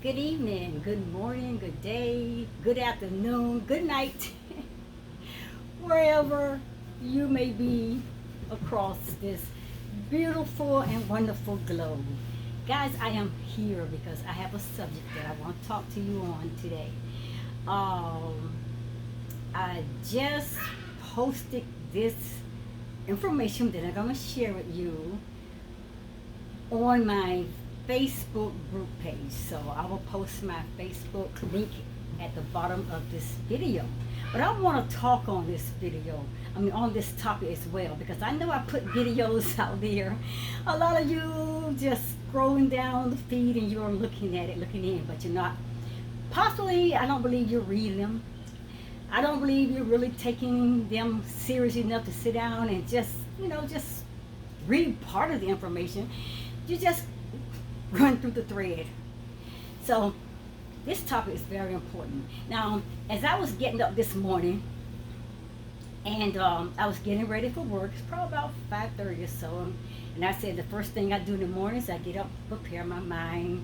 Good evening, good morning, good day, good afternoon, good night, wherever you may be across this beautiful and wonderful globe. Guys, I am here because I have a subject that I want to talk to you on today. Um, I just posted this information that I'm going to share with you on my Facebook group page. So I will post my Facebook link at the bottom of this video. But I want to talk on this video, on this topic as well, because I know I put videos out there. A lot of you just scrolling down the feed and you're looking at it, looking in, but you're not. Possibly, I don't believe you're reading them. I don't believe you're really taking them serious enough to sit down and just read part of the information. You just run through the thread. So this topic is very important. Now, as I was getting up this morning and I was getting ready for work, it's probably about 5:30 or so, and I said the first thing I do in the morning is I get up, prepare my mind,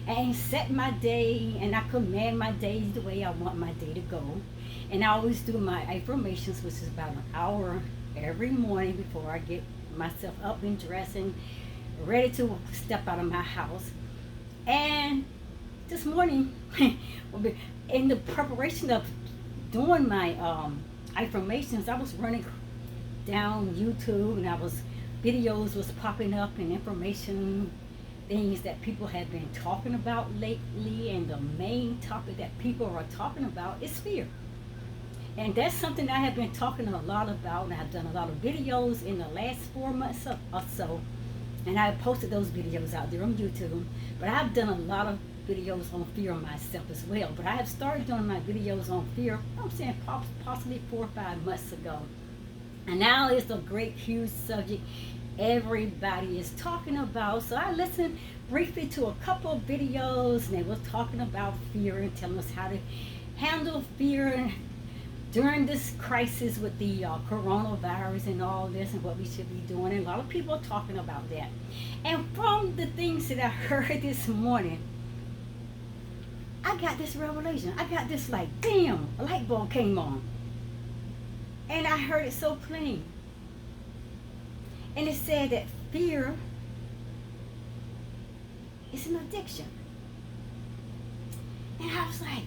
and set my day, and I command my day the way I want my day to go. And I always do my affirmations, which is about an hour every morning before I get myself up and dressing, ready to step out of my house. And this morning, in the preparation of doing my affirmations, I was running down YouTube, and videos was popping up, and information things that people have been talking about lately. And the main topic that people are talking about is fear. And that's something I have been talking a lot about, and I've done a lot of videos in the last 4 months or so. And I posted those videos out there on YouTube. But I've done a lot of videos on fear myself as well. But I have started doing my videos on fear, I'm saying possibly 4 or 5 months ago. And now it's a great, huge subject everybody is talking about. So I listened briefly to a couple of videos, and they were talking about fear and telling us how to handle fear during this crisis with the coronavirus and all this, and what we should be doing. And a lot of people are talking about that. And from the things that I heard this morning, I got this revelation. I got this damn, a light bulb came on. And I heard it so plain. And it said that fear is an addiction. And I was like,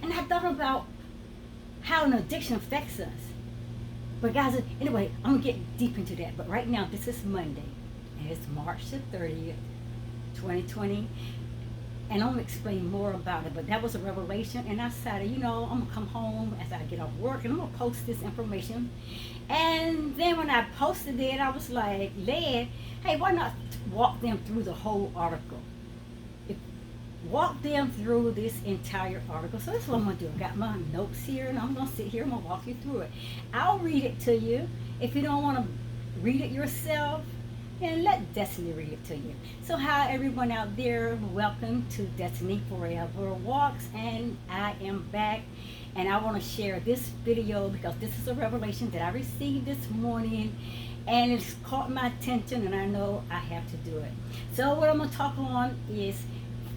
and I thought about how an addiction affects us. But guys, anyway, I'm gonna get deep into that. But right now, this is Monday, and it's March the 30th, 2020. And I'm gonna explain more about it. But that was a revelation, and I decided, I'm gonna come home as I get off work, and I'm gonna post this information. And then when I posted it, I was like, led, hey, why not walk them through the whole article? Walk them through this entire article. So that's what I'm going to do. I got my notes here, and I'm going to sit here and I'm going to walk you through it. I'll read it to you. If you don't want to read it yourself, then let Destiny read it to you. So hi, everyone out there. Welcome to Destiny Forever Walks, and I am back. And I want to share this video because this is a revelation that I received this morning, and it's caught my attention, and I know I have to do it. So what I'm going to talk on is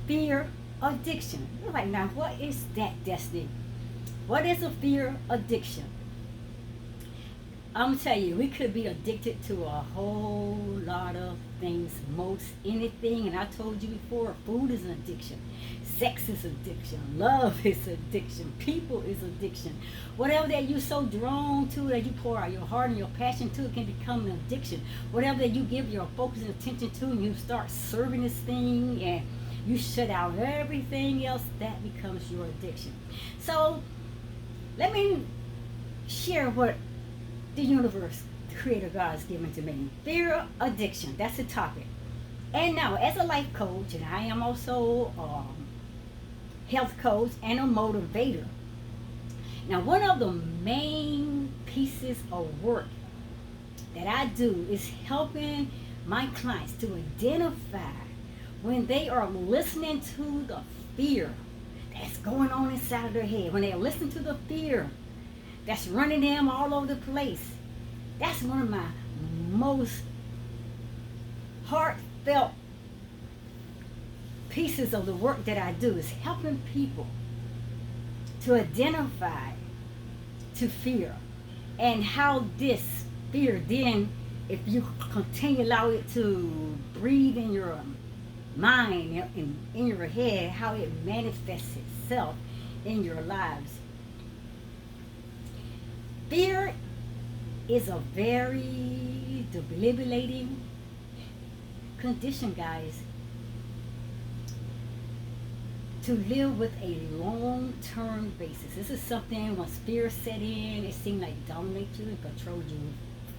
fear addiction. You're like, now what is that, Destiny? What is a fear addiction? I'm gonna tell you, we could be addicted to a whole lot of things, most anything. And I told you before, food is an addiction, sex is addiction, love is addiction, people is addiction. Whatever that you're so drawn to, that you pour out your heart and your passion to, it can become an addiction. Whatever that you give your focus and attention to, and you start serving this thing, and you shut out everything else, that becomes your addiction. So let me share what the universe, the creator God, has given to me. Fear addiction, that's the topic. And now, as a life coach, and I am also a health coach and a motivator. Now, one of the main pieces of work that I do is helping my clients to identify when they are listening to the fear that's going on inside of their head, when they're listening to the fear that's running them all over the place. That's one of my most heartfelt pieces of the work that I do is helping people to identify to fear, and how this fear then, if you continue allow it to breathe in your mind and in your head, how it manifests itself in your lives. Fear is a very debilitating condition, guys. To live with a long-term basis. This is something when fear set in, it seemed like dominate you and control you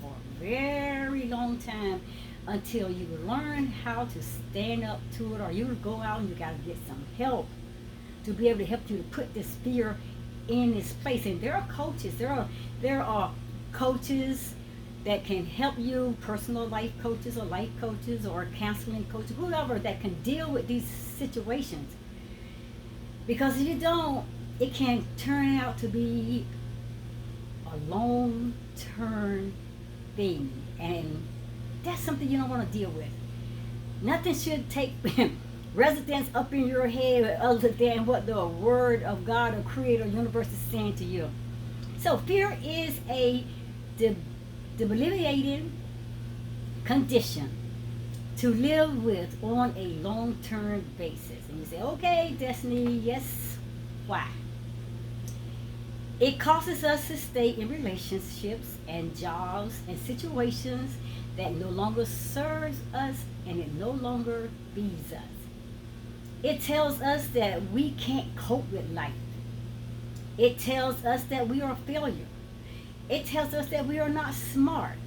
for a very long time until you learn how to stand up to it, or you go out and you got to get some help to be able to help you to put this fear in its place. And there are coaches, there are coaches that can help you, personal life coaches or counseling coaches, whoever that can deal with these situations. Because if you don't, it can turn out to be a long-term thing. And that's something you don't want to deal with. Nothing should take residence up in your head other than what the Word of God or Creator Universe is saying to you. So fear is a debilitating condition to live with on a long-term basis. And you say, okay, Destiny, yes, why? It causes us to stay in relationships and jobs and situations that no longer serves us, and it no longer feeds us. It tells us that we can't cope with life. It tells us that we are a failure. It tells us that we are not smart.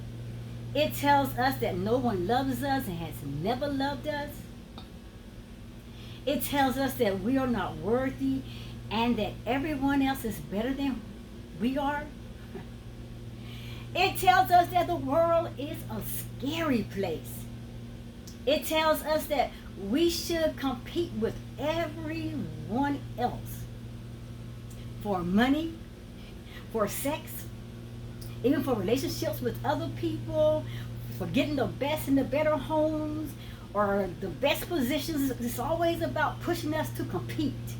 It tells us that no one loves us and has never loved us. It tells us that we are not worthy and that everyone else is better than we are. It tells us that the world is a scary place. It tells us that we should compete with everyone else for money, for sex, even for relationships with other people, for getting the best and the better homes or the best positions. It's always about pushing us to compete,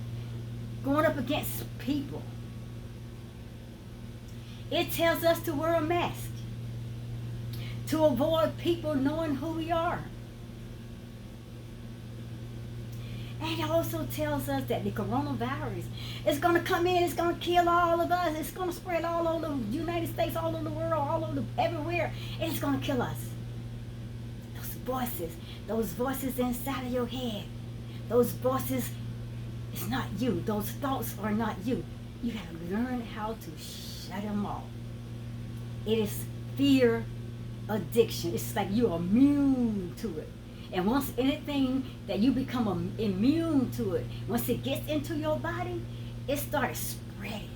going up against people. It tells us to wear a mask, to avoid people knowing who we are. And it also tells us that the coronavirus is going to come in, it's going to kill all of us, it's going to spread all over the United States, all over the world, all over everywhere, and it's going to kill us. Those voices inside of your head, those voices, it's not you. Those thoughts are not you. You got to learn how to shut them off. It is fear addiction. It's like you're immune to it. And once anything that you become immune to it, once it gets into your body, it starts spreading.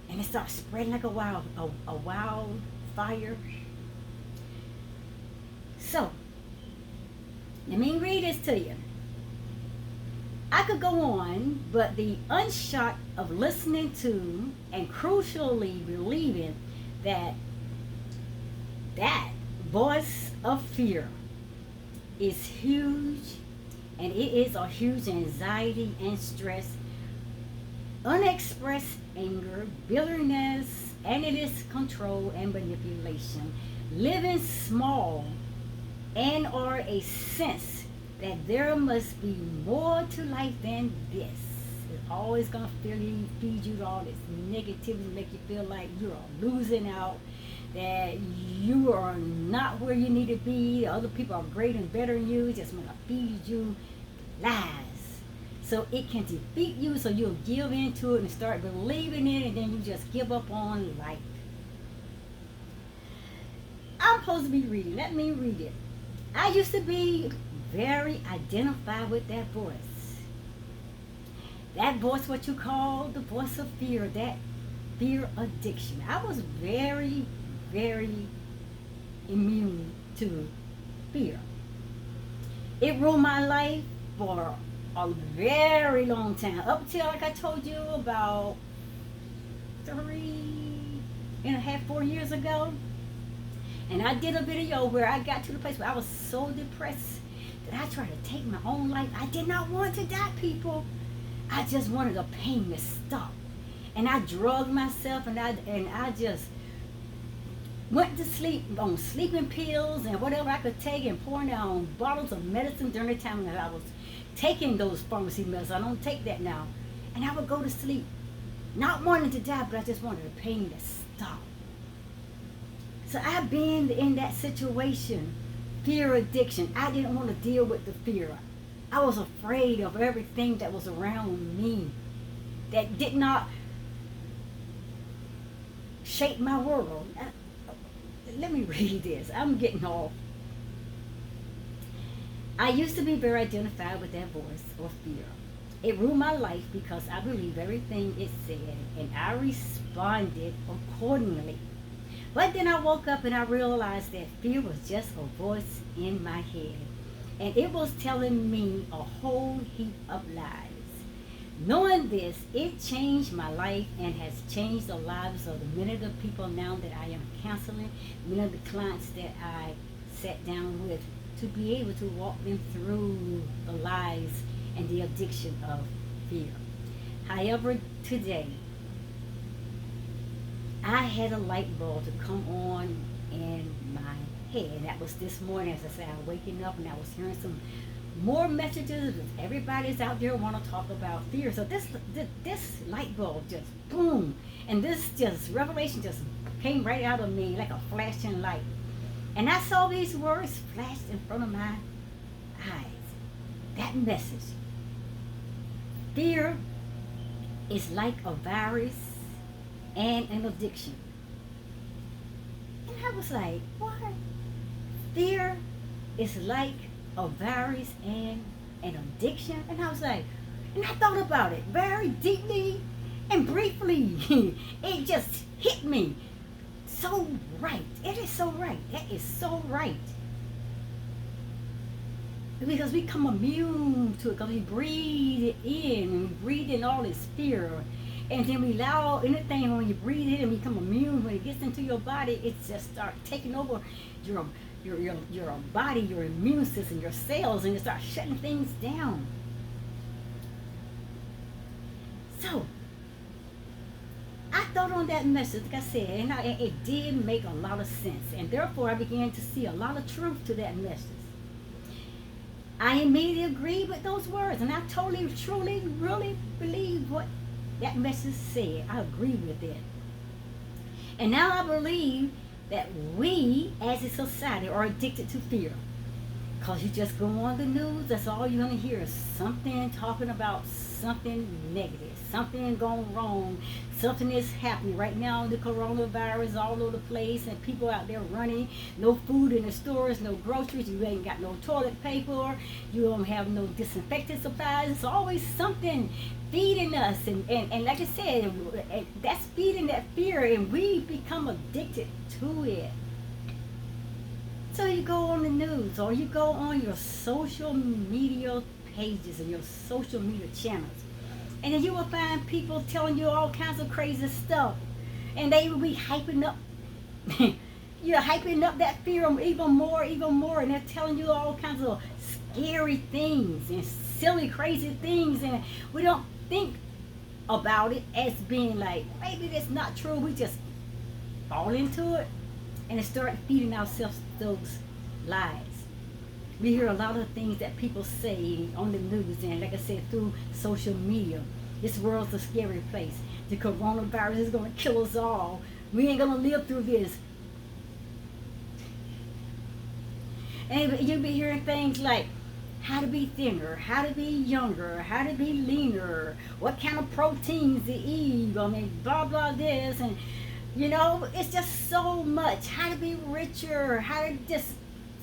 And it starts spreading like a wildfire. So, let me read this to you. I could go on, but the unshot of listening to and crucially believing that voice of fear is huge, and it is a huge anxiety and stress, unexpressed anger, bitterness, and it is control and manipulation, living small, and or a sense that there must be more to life than this. It's always gonna feed you all this negativity, make you feel like you're losing out, that you are not where you need to be, the other people are greater and better than you, just want to feed you lies. So it can defeat you, so you'll give into it and start believing it, and then you just give up on life. I'm supposed to be reading. Let me read it. I used to be very identified with that voice. That voice, what you call the voice of fear, that fear addiction. I was very, very immune to fear. It ruled my life for a very long time, up until, like I told you, about 4 years ago. And I did a video where I got to the place where I was so depressed that I tried to take my own life. I did not want to die, people. I just wanted the pain to stop. And I drugged myself, and I just went to sleep on sleeping pills and whatever I could take, and pouring down bottles of medicine during the time that I was taking those pharmacy medicines. I don't take that now. And I would go to sleep, not wanting to die, but I just wanted the pain to stop. So I've been in that situation, fear addiction. I didn't want to deal with the fear. I was afraid of everything that was around me that did not shape my world. Let me read this. I'm getting off. I used to be very identified with that voice or fear. It ruled my life because I believed everything it said, and I responded accordingly. But then I woke up and I realized that fear was just a voice in my head, and it was telling me a whole heap of lies. Knowing this, it changed my life and has changed the lives of the many of the people now that I am counseling, many of the clients that I sat down with, to be able to walk them through the lies and the addiction of fear. However, today, I had a light bulb to come on in my head. That was this morning, as I said, I was waking up and I was hearing some more messages. Everybody's out there want to talk about fear. So this light bulb just boom, and this just revelation just came right out of me like a flashing light. And I saw these words flashed in front of my eyes. That message. Fear is like a virus and an addiction. And I was like, what? Fear is like a virus and an addiction? And I was like, and I thought about it very deeply and briefly. It just hit me. So right. It is so right. That is so right. Because we become immune to it, because we breathe it in, and we breathe in all this fear. And then we allow anything, when you breathe it and become immune, when it gets into your body, it just starts taking over your body, your immune system, your cells, and it starts shutting things down. So, I thought on that message, like I said, and it did make a lot of sense. And therefore, I began to see a lot of truth to that message. I immediately agreed with those words, and I totally, truly, really believe what that message said. I agree with it. And now I believe that we, as a society, are addicted to fear. Because you just go on the news, that's all you're going to hear is something talking about something negative, something going wrong, something is happening. Right now, the coronavirus all over the place, and people out there running, no food in the stores, no groceries, you ain't got no toilet paper, you don't have no disinfectant supplies. It's always something feeding us, and like I said, that's feeding that fear, and we become addicted to it. So you go on the news, or you go on your social media pages and your social media channels, and then you will find people telling you all kinds of crazy stuff, and they will be hyping up you're hyping up that fear even more, and they're telling you all kinds of scary things and silly, crazy things, and we don't think about it as being like, maybe that's not true. We just fall into it and start feeding ourselves those lies. We hear a lot of things that people say on the news, and like I said, through social media. This world's a scary place. The coronavirus is going to kill us all. We ain't going to live through this. And you'll be hearing things like how to be thinner, how to be younger, how to be leaner, what kind of proteins to eat, I mean, blah, blah, this, and you know, it's just so much. How to be richer, how to just,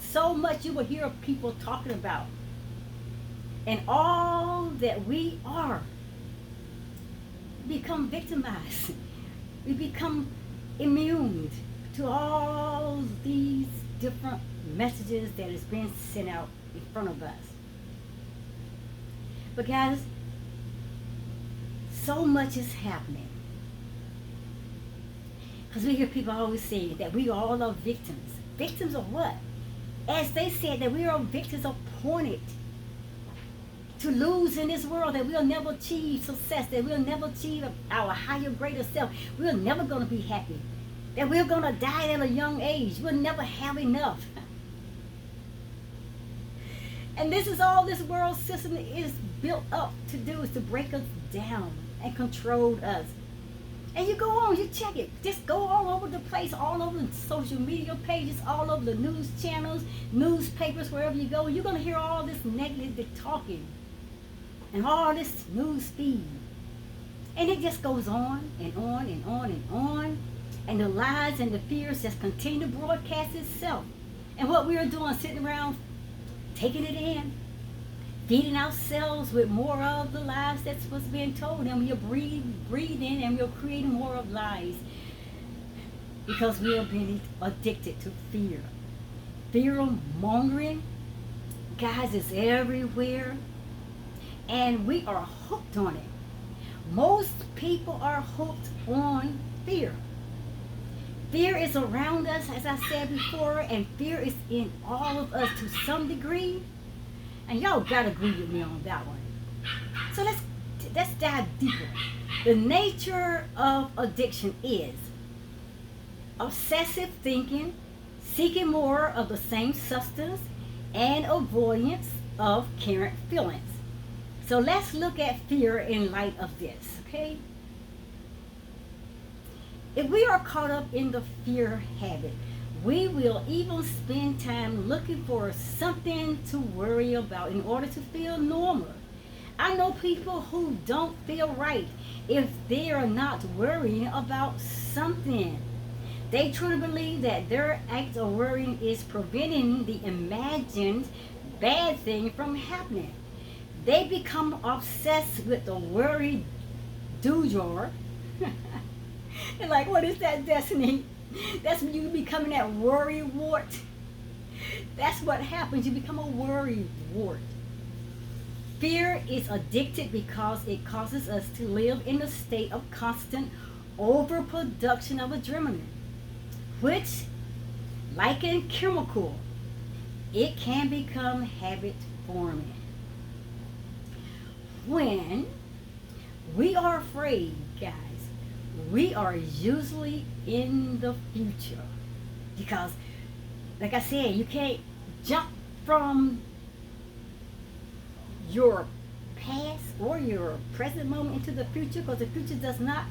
so much you will hear people talking about. And all that we are, become victimized. We become immune to all these different messages that is being sent out in front of us. But guys, so much is happening. Because we hear people always say that we all are victims. Victims of what? As they said, that we are victims appointed to lose in this world, that we'll never achieve success, that we'll never achieve our higher, greater self. We're never going to be happy. That we're going to die at a young age. We'll never have enough. And this is all this world system is built up to do, is to break us down and control us. And you go on, you check it. Just go all over the place, all over the social media pages, all over the news channels, newspapers, wherever you go. You're going to hear all this negative talking and all this news feed. And it just goes on and on and on and on. And the lies and the fears just continue to broadcast itself. And what we are doing, sitting around, taking it in, feeding ourselves with more of the lies that's what's being told, and we're breathing and we're creating more of lies because we are being addicted to fear. Fear mongering, guys, is everywhere, and we are hooked on it. Most people are hooked on fear. Fear is around us, as I said before, and fear is in all of us to some degree. And y'all gotta agree with me on that one. So let's dive deeper. The nature of addiction is obsessive thinking, seeking more of the same substance, and avoidance of current feelings. So let's look at fear in light of this, okay? If we are caught up in the fear habit, we will even spend time looking for something to worry about in order to feel normal. I know people who don't feel right if they are not worrying about something. They truly believe that their act of worrying is preventing the imagined bad thing from happening. They become obsessed with the worry du jour. They're like, what is that, Destiny? That's when you becoming that worry wart. That's what happens. You become a worry wart. Fear is addictive because it causes us to live in a state of constant overproduction of adrenaline, which, like a chemical, it can become habit forming. When we are afraid, guys, we are usually in the future, because like I said, you can't jump from your past or your present moment into the future, because the future does not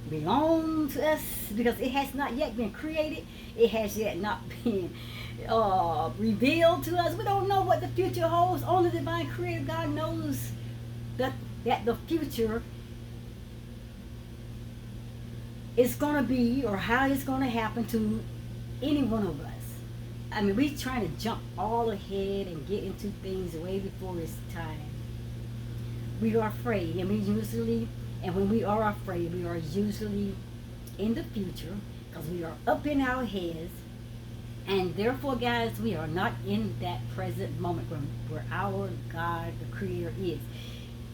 belong to us, because it has not yet been created. It has yet not been revealed to us. We don't know what the future holds. Only the divine creator God knows that the future is going to be, or how it's going to happen to any one of us. I mean, we're trying to jump all ahead and get into things way before it's time. We are afraid, and when we are afraid, we are usually in the future, because we are up in our heads, and therefore, guys, we are not in that present moment where our God, the Creator, is.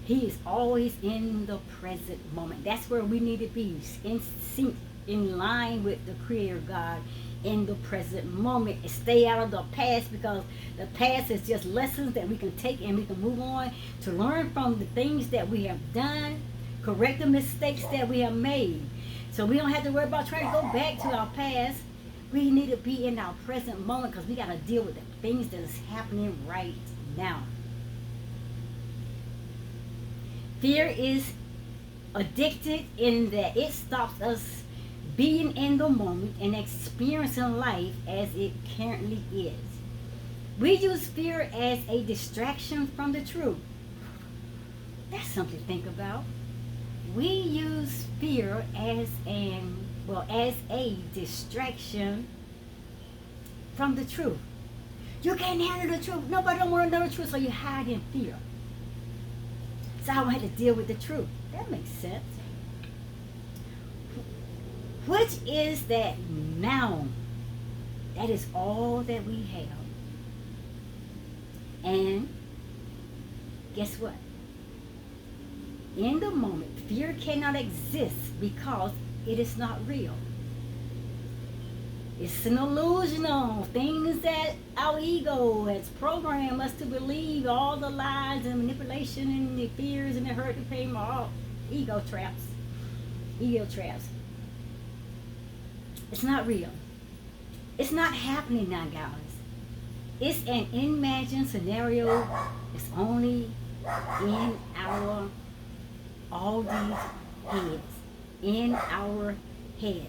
He is always in the present moment. That's where we need to be, in sync, in line with the Creator God, in the present moment. And stay out of the past, because the past is just lessons that we can take and we can move on to learn from the things that we have done, correct the mistakes that we have made. So we don't have to worry about trying to go back to our past. We need to be in our present moment, because we got to deal with the things that is happening right now. Fear is addicted in that it stops us being in the moment and experiencing life as it currently is. We use fear as a distraction from the truth. That's something to think about. We use fear as a distraction from the truth. You can't handle the truth. Nobody don't want to know the truth, so you hide in fear. So I had to deal with the truth. That makes sense. Which is that now, that is all that we have. And guess what? In the moment, fear cannot exist because it is not real. It's an illusional things that our ego has programmed us to believe. All the lies and manipulation and the fears and the hurt and pain are all ego traps. Ego traps. It's not real. It's not happening now, guys. It's an imagined scenario. It's only in our all these heads. In our heads.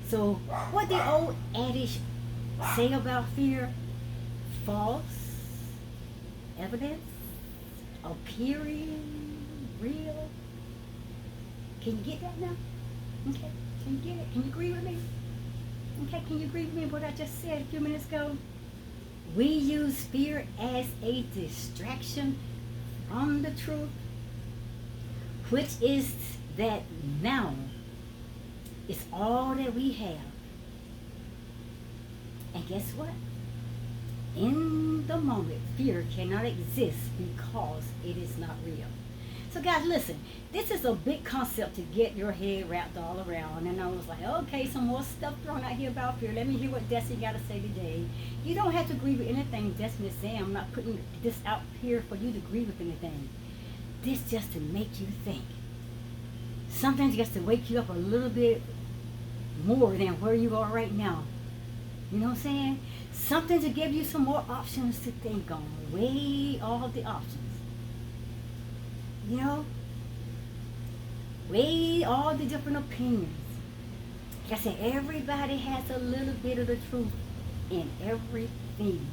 So what the old adage say about fear? False evidence appearing real. Can you get that now? Okay. Can you get it? Can you agree with me? Okay, can you agree with me what I just said a few minutes ago? We use fear as a distraction from the truth, which is that now it's all that we have. And guess what? In the moment, fear cannot exist because it is not real. So guys, listen, this is a big concept to get your head wrapped all around. And I was like, okay, some more stuff thrown out here about fear. Let me hear what Destiny got to say today. You don't have to agree with anything Destiny is saying. I'm not putting this out here for you to agree with anything. This just to make you think. Something just to wake you up a little bit more than where you are right now. You know what I'm saying? Something to give you some more options to think on. Weigh all the options. You know? Weigh all the different opinions. Like I said, everybody has a little bit of the truth in everything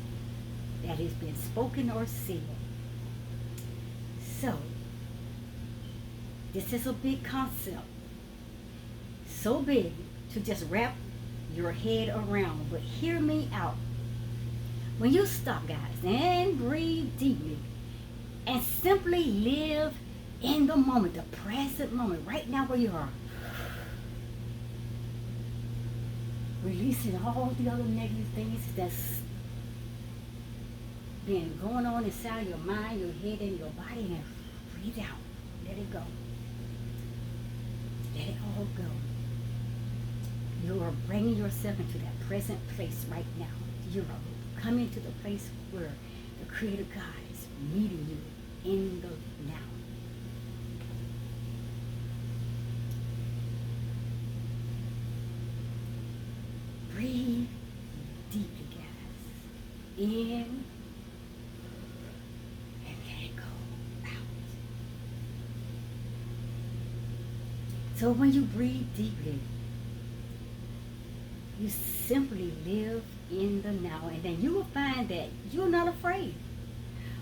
that has been spoken or said. So, this is a big concept. So big to just wrap your head around. But hear me out. When you stop, guys, and breathe deeply and simply live in the moment, the present moment, right now where you are. Releasing all the other negative things that's been going on inside your mind, your head, and your body, and breathe out. Let it go. Let it all go. You are bringing yourself into that present place right now. You are coming to the place where the Creator God is meeting you in the now. Breathe deeply, guys. In and let it go out. So when you breathe deeply, you simply live in the now, and then you will find that you're not afraid.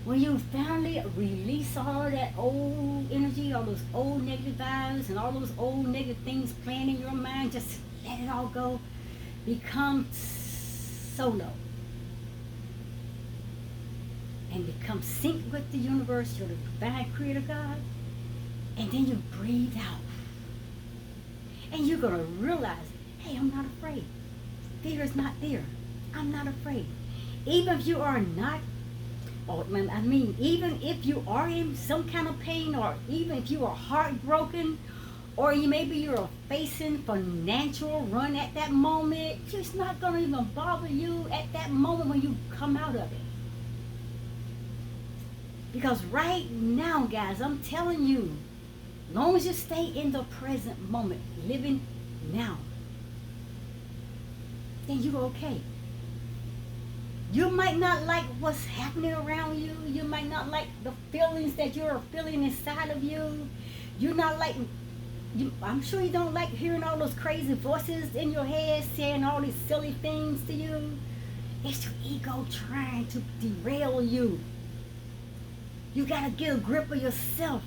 When you finally release all that old energy, all those old negative vibes, and all those old negative things playing in your mind, just let it all go. Become solo. And become synced with the universe, your divine Creator God. And then you breathe out. And you're going to realize, hey, I'm not afraid. Fear is not there. I'm not afraid. Even if you are not, even if you are in some kind of pain, or even if you are heartbroken, or maybe you're facing financial run at that moment, it's not going to even bother you at that moment when you come out of it. Because right now, guys, I'm telling you, as long as you stay in the present moment, living now, then you're okay. You might not like what's happening around you. You might not like the feelings that you're feeling inside of you. You're not like, I'm sure you don't like hearing all those crazy voices in your head saying all these silly things to you. It's your ego trying to derail you. You got to get a grip of yourself.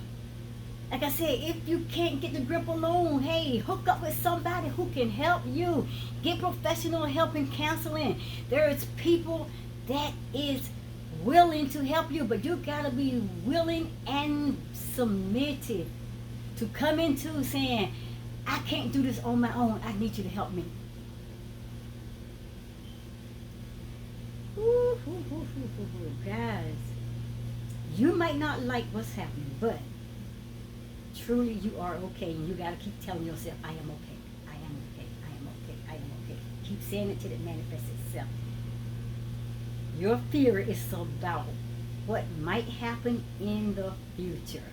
Like I said, if you can't get the grip alone, hey, hook up with somebody who can help you. Get professional help in counseling. There is people that is willing to help you, but you got to be willing and submitted to come into saying, I can't do this on my own. I need you to help me. Ooh, guys, you might not like what's happening, but truly you are okay, and you got to keep telling yourself, I am okay, I am okay, I am okay, I am okay. Keep keep saying it till it manifests itself. Your fear is about what might happen in the future.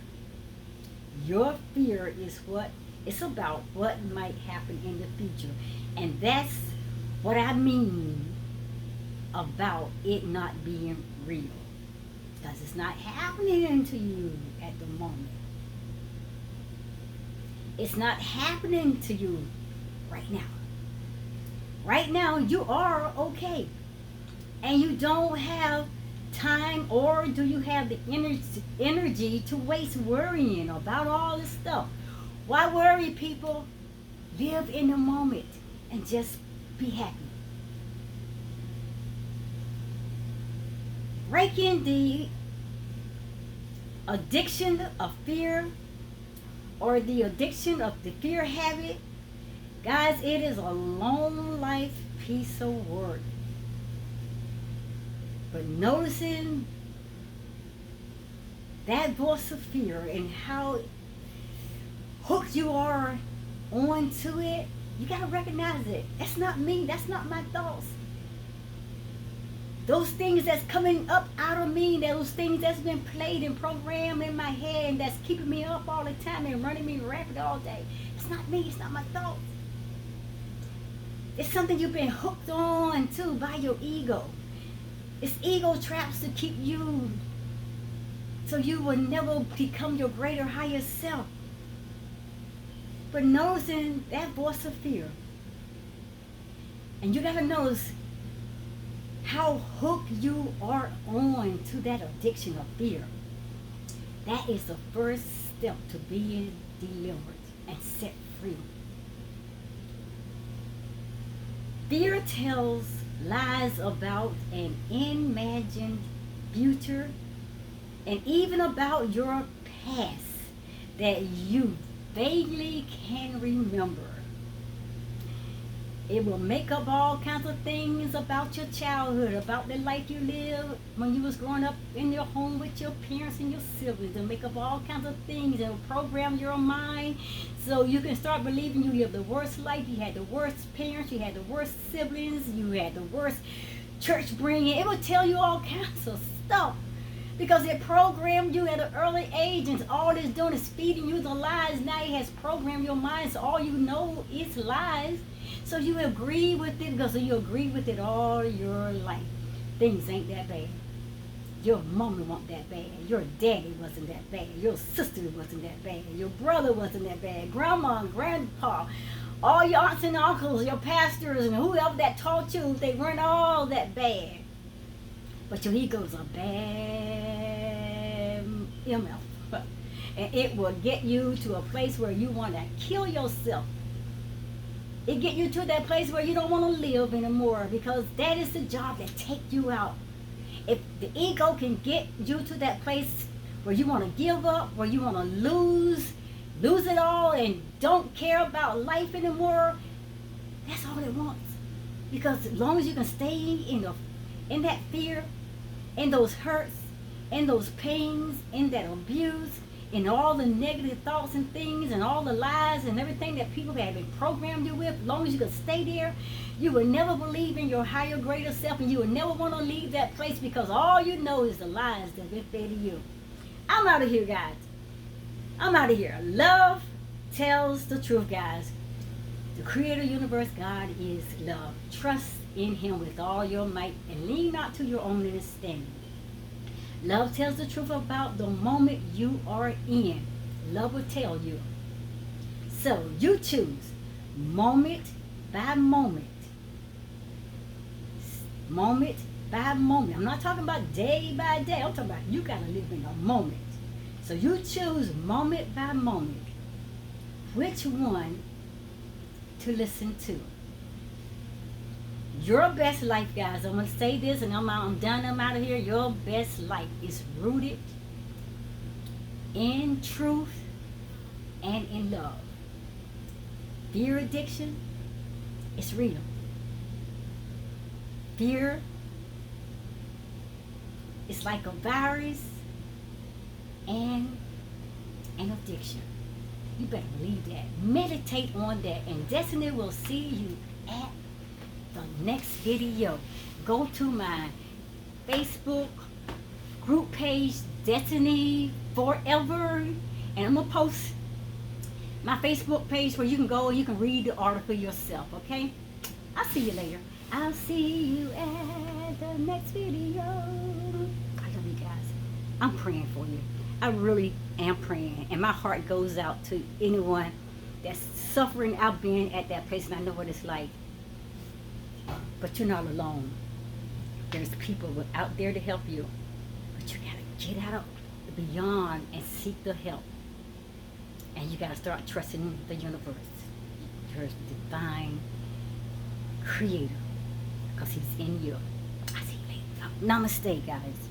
Your fear is what it's about what might happen in the future. And that's what I mean about it not being real. Because it's not happening to you at the moment. It's not happening to you right now. Right now, you are okay. And you don't have time, or do you have the energy to waste worrying about all this stuff? Why worry, people? Live in the moment and just be happy. Breaking the addiction of fear, or the addiction of the fear habit, guys, it is a long life piece of work. But noticing that voice of fear and how hooked you are onto it, you got to recognize it. That's not me. That's not my thoughts. Those things that's coming up out of me, those things that's been played and programmed in my head, and that's keeping me up all the time and running me rapid all day. It's not me. It's not my thoughts. It's something you've been hooked on to by your ego. It's ego traps to keep you so you will never become your greater, higher self. But noticing that voice of fear, and you got to notice how hooked you are on to that addiction of fear. That is the first step to being delivered and set free. Fear tells lies about an imagined future and even about your past that you vaguely can remember. It will make up all kinds of things about your childhood, about the life you lived when you was growing up in your home with your parents and your siblings. It'll make up all kinds of things and program your mind so you can start believing you lived the worst life, you had the worst parents, you had the worst siblings, you had the worst church bringing. It will tell you all kinds of stuff because it programmed you at an early age, and all it's doing is feeding you the lies. Now it has programmed your mind, so all you know is lies. So you agree with it because you agree with it all your life. Things ain't that bad. Your mommy wasn't that bad. Your daddy wasn't that bad. Your sister wasn't that bad. Your brother wasn't that bad. Grandma and grandpa, all your aunts and uncles, your pastors and whoever that taught you, they weren't all that bad. But your ego's a bad MF. And it will get you to a place where you want to kill yourself. It get you to that place where you don't want to live anymore, because that is the job that take you out. If the ego can get you to that place where you want to give up, where you want to lose it all and don't care about life anymore, that's all it wants. Because as long as you can stay in that fear, in those hurts, in those pains, in that abuse, in all the negative thoughts and things and all the lies and everything that people have been programmed you with, as long as you can stay there, you will never believe in your higher, greater self, and you will never want to leave that place because all you know is the lies that have been fed to you. I'm out of here, guys. I'm out of here. Love tells the truth, guys. The creator universe, God, is love. Trust in him with all your might and lean not to your own understanding. Love tells the truth about the moment you are in. Love will tell you. So you choose moment by moment. Moment by moment. I'm not talking about day by day. I'm talking about you got to live in a moment. So you choose moment by moment which one to listen to. Your best life, guys, I'm going to say this and I'm done, I'm out of here. Your best life is rooted in truth and in love. Fear addiction is real. Fear is like a virus and an addiction. You better believe that. Meditate on that, and destiny will see you at the next video. Go to my Facebook group page, Destiny Forever, and I'm gonna post my Facebook page where you can go and you can read the article yourself, okay? I'll see you later. I'll see you at the next video. I love you guys. I'm praying for you. I really am praying, and my heart goes out to anyone that's suffering out being at that place, and I know what it's like. But you're not alone. There's people out there to help you, but you gotta get out beyond and seek the help. And you gotta start trusting the universe, your divine creator, because he's in you. I see you later. Namaste, guys.